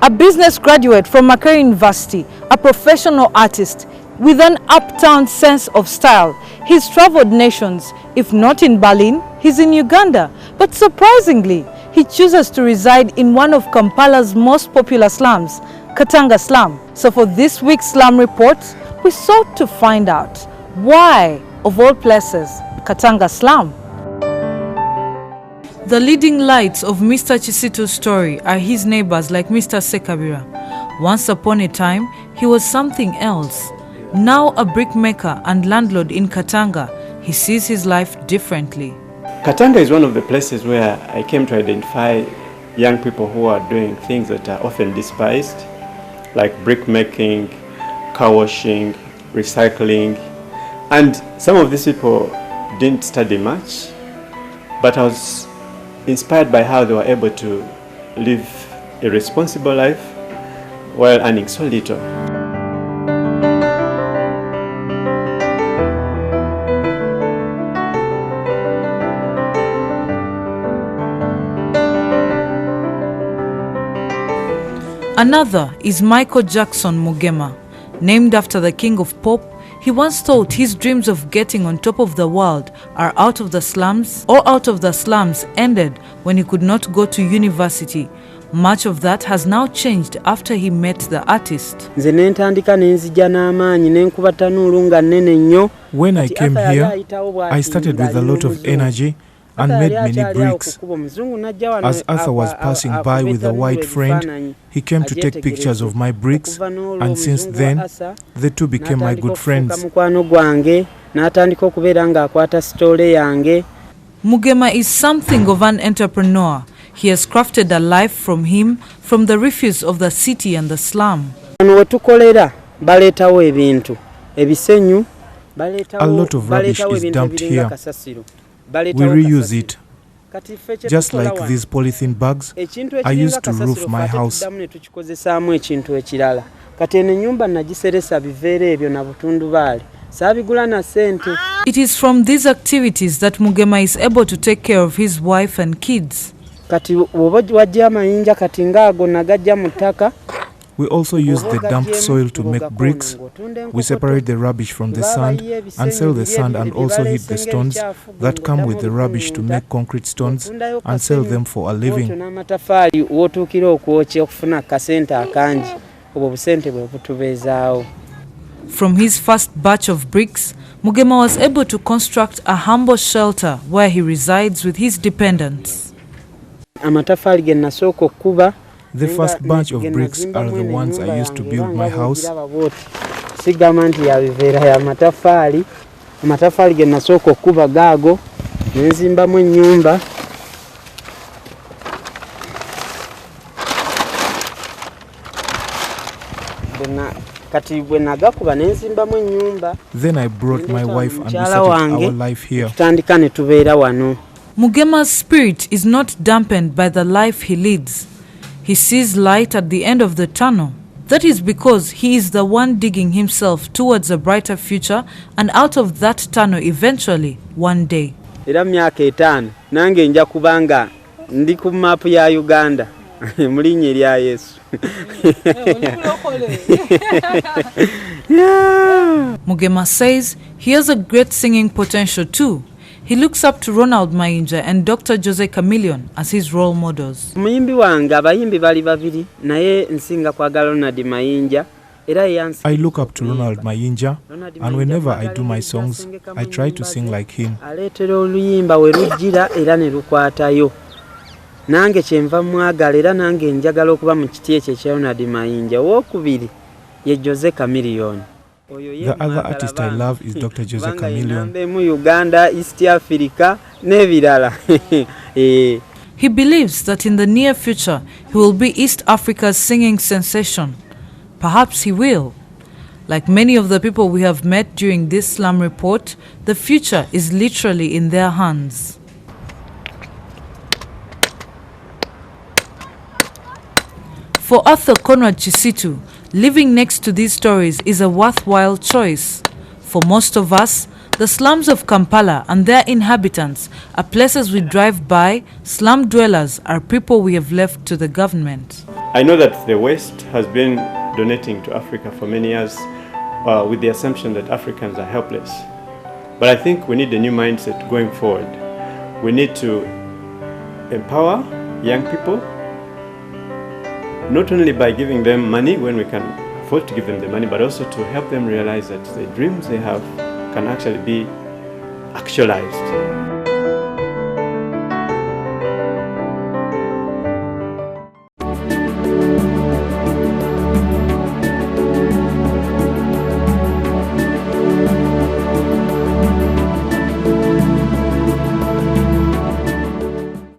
A business graduate from Micheal University, a professional artist with an uptown sense of style. He's traveled nations. If not in Berlin, he's in Uganda. But surprisingly, he chooses to reside in one of Kampala's most popular slums, Katanga Slum. So for this week's Slum Report, we sought to find out why, of all places, Katanga Slum. The leading lights of Mr. Chisitu's story are his neighbors like Mr. Sekabira. Once upon a time, he was something else. Now a brickmaker and landlord in Katanga, he sees his life differently. Katanga is one of the places where I came to identify young people who are doing things that are often despised, like brickmaking, car washing, recycling. And some of these people didn't study much, but I was inspired by how they were able to live a responsible life while earning so little. Another is Michael Jackson Mugema. Named after the king of pop, he once thought his dreams of getting on top of the world are out of the slums ended when he could not go to university. Much of that has now changed after he met the artist. When I came here, I started with a lot of energy and made many bricks. As Arthur was passing by with a white friend, he came to take pictures of my bricks, and since then, the two became my good friends. Mugema is something of an entrepreneur. He has crafted a life from the refuse of the city and the slum. A lot of rubbish is dumped here. We reuse it. Just like these polythene bags, I used to roof my house. It is from these activities that Mugema is able to take care of his wife and kids. We also use the dumped soil to make bricks. We separate the rubbish from the sand and sell the sand, and also heat the stones that come with the rubbish to make concrete stones and sell them for a living. From his first batch of bricks, Mugema was able to construct a humble shelter where he resides with his dependents. The first batch of bricks are the ones I used to build my house. Then I brought my wife and we started our life here. Mugema's spirit is not dampened by the life he leads. He sees light at the end of the tunnel. That is because he is the one digging himself towards a brighter future and out of that tunnel eventually, one day. Mugema says he has a great singing potential too. He looks up to Ronald Mayinja and Dr. Jose Chameleon as his role models. I look up to Ronald Mayinja, and whenever I do my songs, I try to sing like him. The other artist I love is Dr. Jose Chameleon. He believes that in the near future, he will be East Africa's singing sensation. Perhaps he will. Like many of the people we have met during this Slum Report, the future is literally in their hands. For Arthur Conrad Chisitu, living next to these stories is a worthwhile choice. For most of us, the slums of Kampala and their inhabitants are places we drive by. Slum dwellers are people we have left to the government. I know that the West has been donating to Africa for many years with the assumption that Africans are helpless. But I think we need a new mindset going forward. We need to empower young people, not only by giving them money when we can afford to give them the money, but also to help them realize that the dreams they have can actually be actualized.